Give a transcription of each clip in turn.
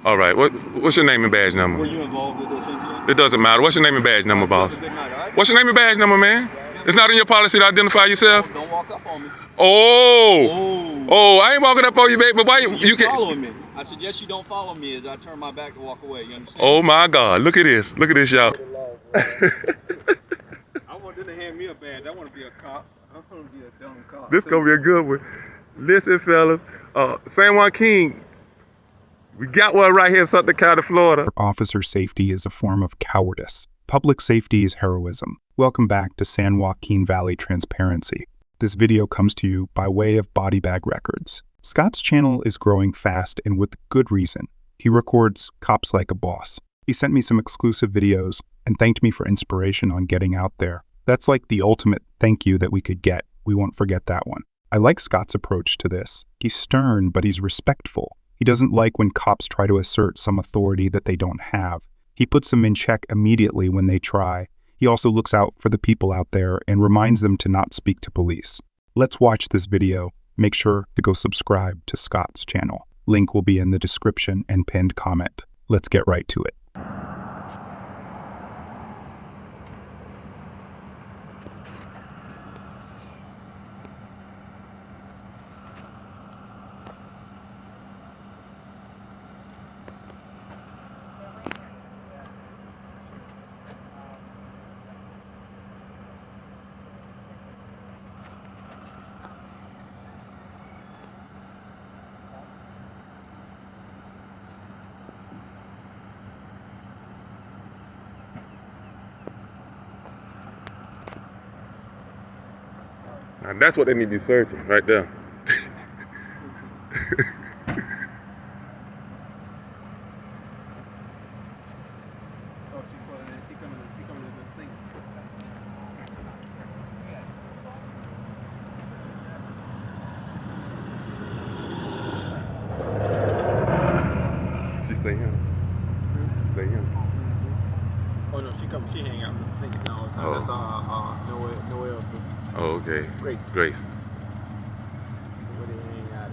All right. What's your name and badge number? Were you involved with this incident? It doesn't matter. What's your name and badge number, boss? What's your name and badge number, man? It's not in your policy to identify yourself? Don't walk up on me. Oh, I ain't walking up on you, baby. But why you can't? Following me. I suggest you don't follow me as I turn my back to walk away. You understand? Oh my God! Look at this. Look at this, y'all. I want them to hand me a badge. I want to be a cop. I want to be a dumb cop. This gonna be a good one. Listen, fellas. San Joaquin. We got one right here in Sutton County, Florida. Officer safety is a form of cowardice. Public safety is heroism. Welcome back to San Joaquin Valley Transparency. This video comes to you by way of Body Bag Records. Scott's channel is growing fast and with good reason. He records Cops Like a Boss. He sent me some exclusive videos and thanked me for inspiration on getting out there. That's like the ultimate thank you that we could get. We won't forget that one. I like Scott's approach to this. He's stern, but he's respectful. He doesn't like when cops try to assert some authority that they don't have. He puts them in check immediately when they try. He also looks out for the people out there and reminds them to not speak to police. Let's watch this video. Make sure to go subscribe to Scott's channel. Link will be in the description and pinned comment. Let's get right to it. And that's what they need to be searching right there. She stay here. Stay here. Oh no, she hang out with the singing all the time. Oh. That's nowhere else. Oh, okay. Grace. Grace. Where they hang out at.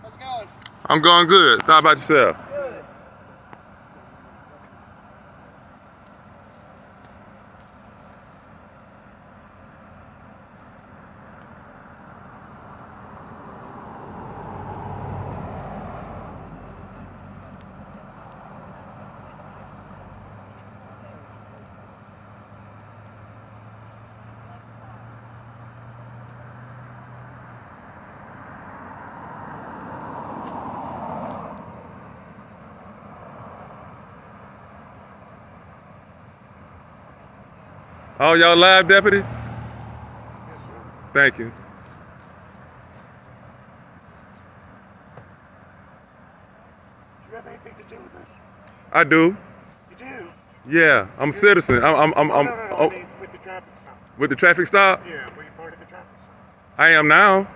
How's it going? I'm going good. How about yourself? Good. Oh, y'all live, Deputy? Yes, sir. Thank you. Do you have anything to do with this? I do. You do? Yeah, I'm a citizen. No, I mean with the traffic stop. With the traffic stop? Yeah, were you part of the traffic stop? I am now.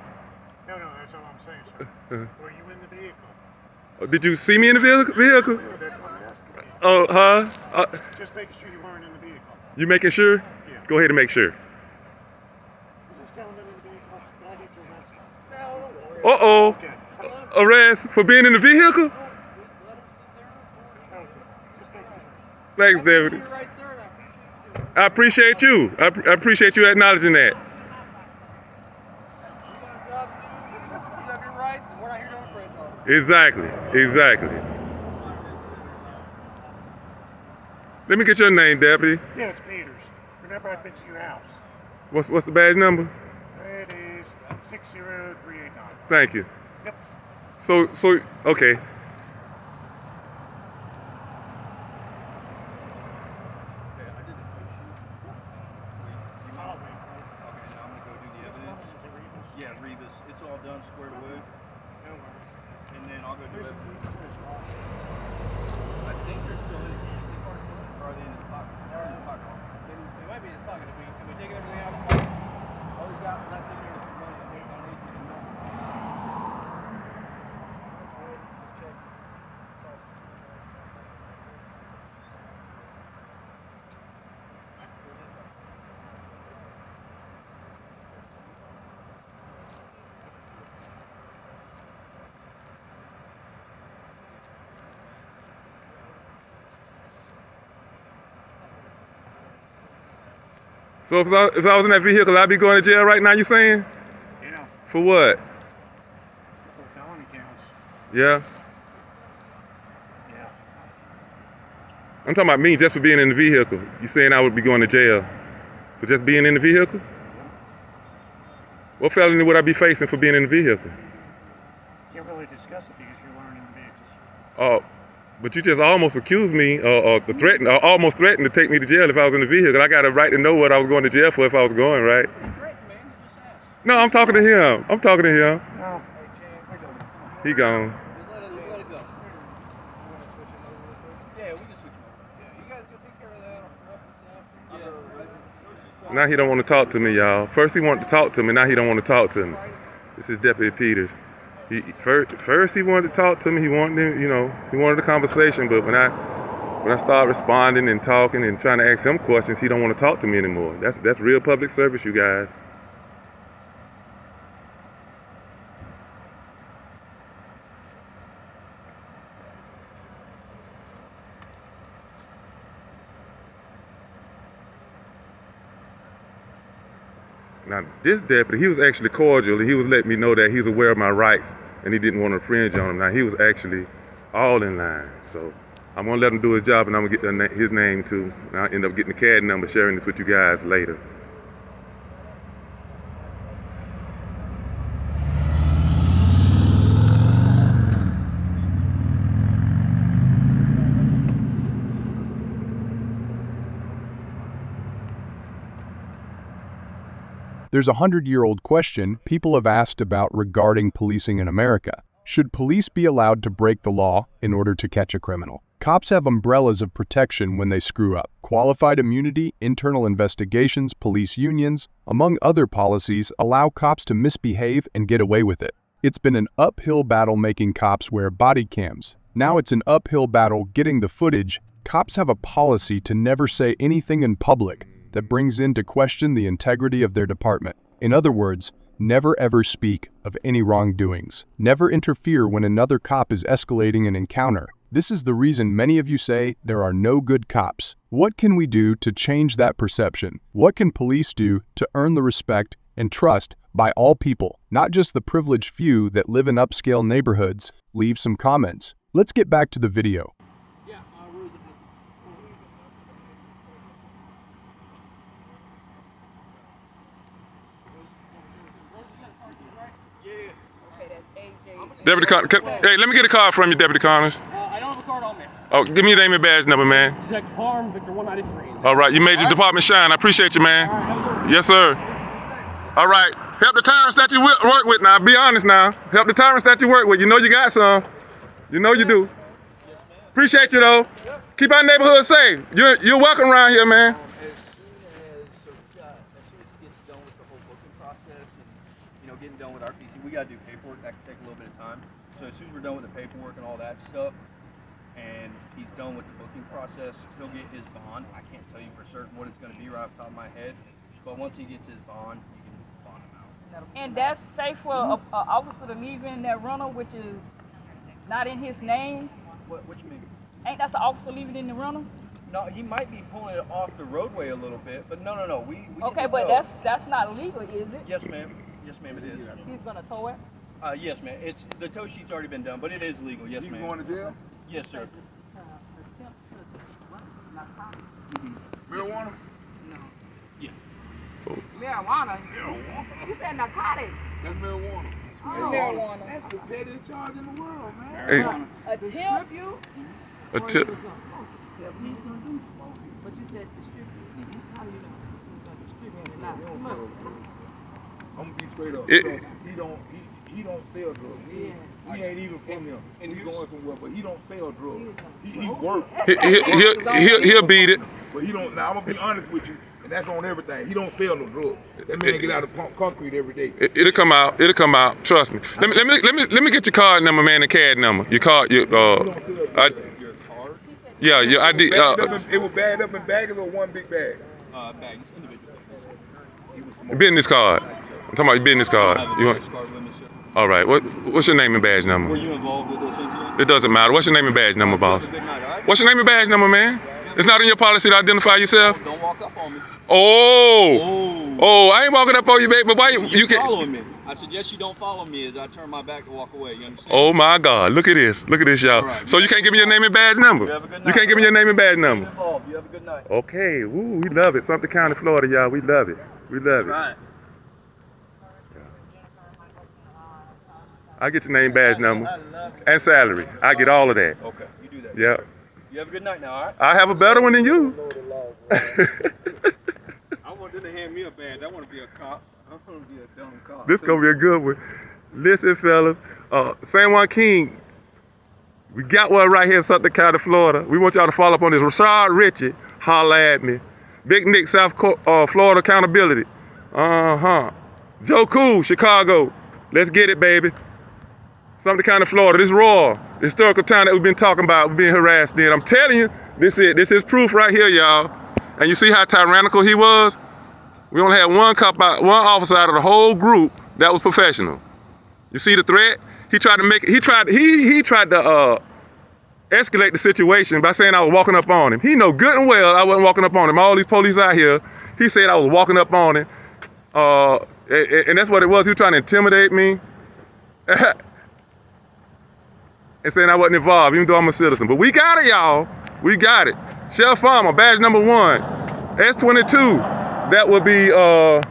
No, that's all I'm saying, sir. Were you in the vehicle? Did you see me in the vehicle? No, that's what I'm asking you. Oh, huh? Just making sure you weren't in the vehicle. You making sure? Yeah. Go ahead and make sure. Is this gentleman in the vehicle? Do I need to arrest him? No, Uh-oh. Okay. Arrest for being in the vehicle? Okay. Just making sure. Thanks, Deputy. You're right, sir. I appreciate you. I appreciate you acknowledging that. You have your rights, and we're not here to infringe on them. Exactly. Let me get your name, Deputy. Yeah, it's Peters. Remember, I've been to your house. What's the badge number? It is 60389. Thank you. Yep. So okay. So if I was in that vehicle, I'd be going to jail right now, you saying? Yeah. For what? For felony counts. Yeah? Yeah. I'm talking about me just for being in the vehicle. You saying I would be going to jail for just being in the vehicle? What felony would I be facing for being in the vehicle? Can't really discuss it because you're learning vehicles. Oh, but you just almost accused me or almost threatened to take me to jail if I was in the vehicle. I got a right to know what I was going to jail for if I was going, right? No, I'm talking to him. I'm talking to him. No. He gone. Just let it go. Yeah, we can switch over. Yeah, you guys go take care of that. Yeah. Now he don't want to talk to me, y'all. First he wanted to talk to me, now he don't want to talk to me. This is Deputy Peters. First he wanted to talk to me. He wanted, he wanted a conversation. But when I start responding and talking and trying to ask him questions, he don't want to talk to me anymore. That's real public service, you guys. Now, this deputy, he was actually cordial. He was letting me know that he's aware of my rights and he didn't want to infringe on them. Now, he was actually all in line. So I'm going to let him do his job and I'm going to get his name too. And I'll end up getting the CAD number, sharing this with you guys later. There's a 100-year-old question people have asked about regarding policing in America. Should police be allowed to break the law in order to catch a criminal? Cops have umbrellas of protection when they screw up. Qualified immunity, internal investigations, police unions, among other policies, allow cops to misbehave and get away with it. It's been an uphill battle making cops wear body cams. Now it's an uphill battle getting the footage. Cops have a policy to never say anything in public that brings into question the integrity of their department. In other words, never ever speak of any wrongdoings. Never interfere when another cop is escalating an encounter. This is the reason many of you say there are no good cops. What can we do to change that perception? What can police do to earn the respect and trust by all people, not just the privileged few that live in upscale neighborhoods? Leave some comments. Let's get back to the video. Deputy Connors, hey, let me get a card from you, Deputy Connors. I don't have a card on me. Oh, give me your name and badge number, man. F.I.R.M, Victor 193. All right, you made your department shine. I appreciate you, man. Yes, sir. All right, help the tyrants that you work with now. Be honest now. Help the tyrants that you work with. You know you got some. You know you do. Appreciate you, though. Keep our neighborhood safe. You're welcome around here, man. Getting done with our PC, we gotta do paperwork. That can take a little bit of time. So as soon as we're done with the paperwork and all that stuff, and he's done with the booking process, he'll get his bond. I can't tell you for certain what it's gonna be right off the top of my head, but once he gets his bond, you can bond him out. And that's safe for an officer to leave in that rental, which is not in his name. What you mean? Ain't that the officer leaving in the rental? No, he might be pulling it off the roadway a little bit, but no. We okay, but that's not legal, is it? Yes, ma'am. Yes, ma'am, it is. He's gonna tow it? Yes, ma'am. It's the tow sheet's already been done, but it is legal. Yes, ma'am. You going to jail? Yes, sir. Marijuana? No. Yeah. Marijuana? You said narcotics. That's marijuana. marijuana. That's the pettiest charge in the world, man. Hey. Attempt. A tip. Yeah, but he's gonna do smoking. But you said distribute. How do you know he's gonna distribute and not smoke? I'm gonna be straight up. He don't sell drugs. He ain't even from here. And he's going somewhere, but he don't sell drugs. He works. He'll beat it. But he don't. Now I'm gonna be honest with you, and that's on everything. He don't sell no drugs. That man get out of concrete every day. It'll come out. It'll come out. Trust me. Let me get your card number, man. The CAD number. Your card. Your card? Yeah. Your ID. It was bagged up in bags or one big bag? Bags, individual. Business card. I'm talking about your business card. You want? All right. What's your name and badge number? Were you involved with this incident? It doesn't matter. What's your name and badge number, boss? What's your name and badge number, man? It's not in your policy to identify yourself. Don't walk up on me. Oh, I ain't walking up on you, baby. But why you can't? Following me. I suggest you don't follow me as I turn my back to walk away. You understand? Oh my God! Look at this, y'all. Right. So you can't give me your name and badge number. You have a good night. You can't give me your name and badge number. You have a good night. Okay. Woo, we love it. Sumter County, Florida, y'all. We love it. We love it. Right. I get your name, badge number, and salary. I get all of that. Okay, you do that. Yep. You have a good night now, all right? I have a better one than you. I want them to hand me a badge. I want to be a cop. I want to be a dumb cop. This gonna be a good one. Listen, fellas, San Juan King, we got one right here in Sumter County, Florida. We want y'all to follow up on this. Rashad Ritchie, holla at me. Big Nick, South Florida Accountability. Joe Cool, Chicago. Let's get it, baby. Sumter County, Florida. This Royal, the historical town that we've been talking about, we've been harassed in. I'm telling you, this is proof right here, y'all. And you see how tyrannical he was? We only had one officer out of the whole group that was professional. You see the threat? He tried to escalate the situation by saying I was walking up on him. He know good and well I wasn't walking up on him. All these police out here, he said I was walking up on him. And that's what it was. He was trying to intimidate me. And saying I wasn't involved, even though I'm a citizen. But we got it, y'all. We got it. Sheriff Farmer, badge number 1. S22. That would be, that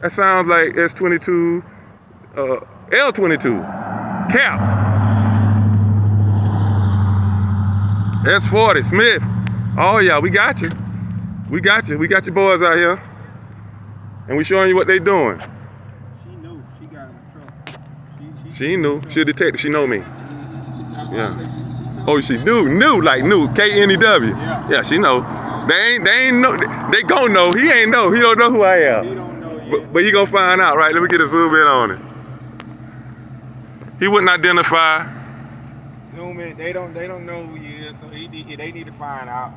sounds like S22, L22. Caps. S40, Smith. Oh yeah, we got you. We got you. We got your boys out here. And we showing you what they doing. She knew. She got in trouble. She knew. She a detective. She know me. Yeah. Oh, she knew, K-N-E-W. Yeah, she know. They ain't know. They gon' know. He ain't know. He don't know who I am. He don't know yet. But he gonna find out, right? Let me get a zoom in on it. He wouldn't identify. Zoom in. They don't know who he is, so they need to find out.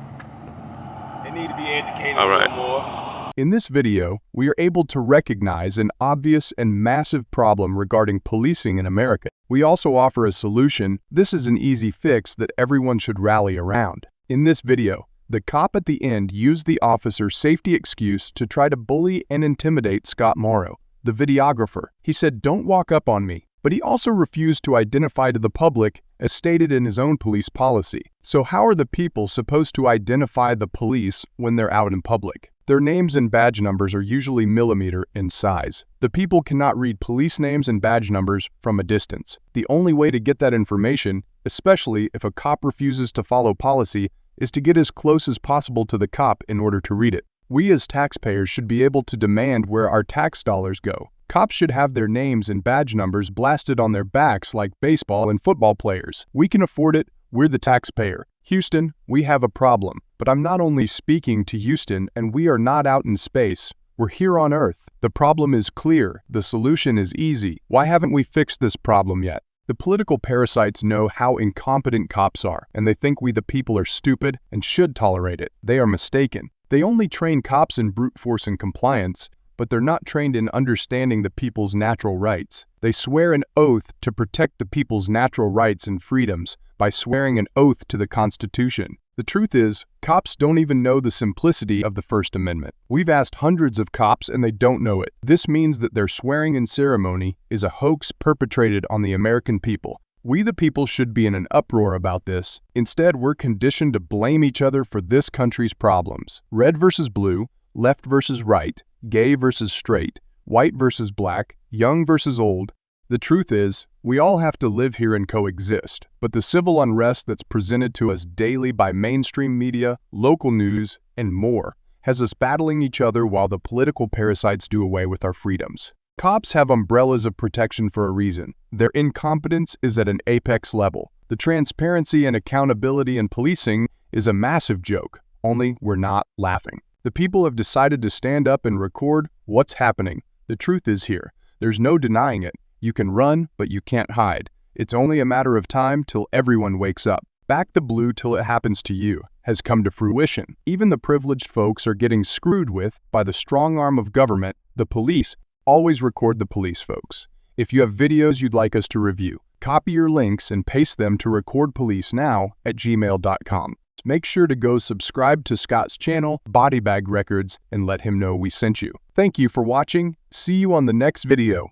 They need to be educated All right. a little more. In this video, we are able to recognize an obvious and massive problem regarding policing in America. We also offer a solution. This is an easy fix that everyone should rally around. In this video, the cop at the end used the officer's safety excuse to try to bully and intimidate Scott Morrow, the videographer. He said, "Don't walk up on me." But he also refused to identify to the public as stated in his own police policy. So how are the people supposed to identify the police when they're out in public? Their names and badge numbers are usually millimeter in size. The people cannot read police names and badge numbers from a distance. The only way to get that information, especially if a cop refuses to follow policy, is to get as close as possible to the cop in order to read it. We as taxpayers should be able to demand where our tax dollars go. Cops should have their names and badge numbers blasted on their backs like baseball and football players. We can afford it. We're the taxpayer. Houston, we have a problem. But I'm not only speaking to Houston, and we are not out in space. We're here on Earth. The problem is clear. The solution is easy. Why haven't we fixed this problem yet? The political parasites know how incompetent cops are, and they think we the people are stupid and should tolerate it. They are mistaken. They only train cops in brute force and compliance, but they're not trained in understanding the people's natural rights. They swear an oath to protect the people's natural rights and freedoms by swearing an oath to the Constitution. The truth is, cops don't even know the simplicity of the First Amendment. We've asked hundreds of cops and they don't know it. This means that their swearing-in ceremony is a hoax perpetrated on the American people. We the people should be in an uproar about this. Instead, we're conditioned to blame each other for this country's problems. Red versus blue, left versus right, gay versus straight. white versus black, young versus old. The truth is, we all have to live here and coexist, but the civil unrest that's presented to us daily by mainstream media, local news, and more has us battling each other while the political parasites do away with our freedoms. Cops have umbrellas of protection for a reason. Their incompetence is at an apex level. The transparency and accountability in policing is a massive joke, only we're not laughing. The people have decided to stand up and record what's happening. The truth is here. There's no denying it. You can run, but you can't hide. It's only a matter of time till everyone wakes up. Back the blue till it happens to you has come to fruition. Even the privileged folks are getting screwed with by the strong arm of government, the police. Always record the police, folks. If you have videos you'd like us to review, copy your links and paste them to recordpolicenow@gmail.com. Make sure to go subscribe to Scott's channel, Body Bag Records, and let him know we sent you. Thank you for watching. See you on the next video.